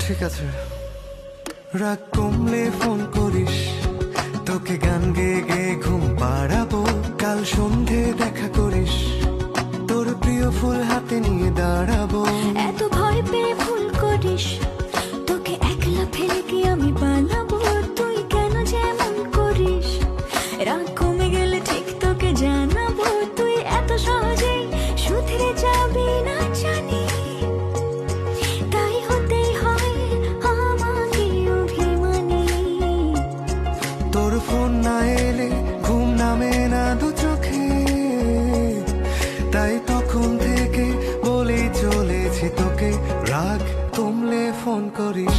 ঠিক আছে, রাগ কমলে ফোন করিস, তোকে গান গেয়ে গেয়ে ঘুম পাড়াবো। কাল সন্ধে দেখা করিস, তোর প্রিয় ফুল হাতে নিয়ে দাঁড়াবো। এত ভয় পেয়ে ভুল করিস, তোকে একলা ফেলে কি আমি পালাবো? তুই কেন যেমন করিস, রাগ কমে গেলে ঠিক তোকে জানাবো। তুই এত সহজেই শুধরে যাবি না জানি, তাই হতেই হয় আমাকে অভিমানী। তোর ফোন না এলে ঘুম নামে না দু চোখে, তাই তখন থেকে বলেই চলেছি তোকে, রাগ কমলে ফোন করিস।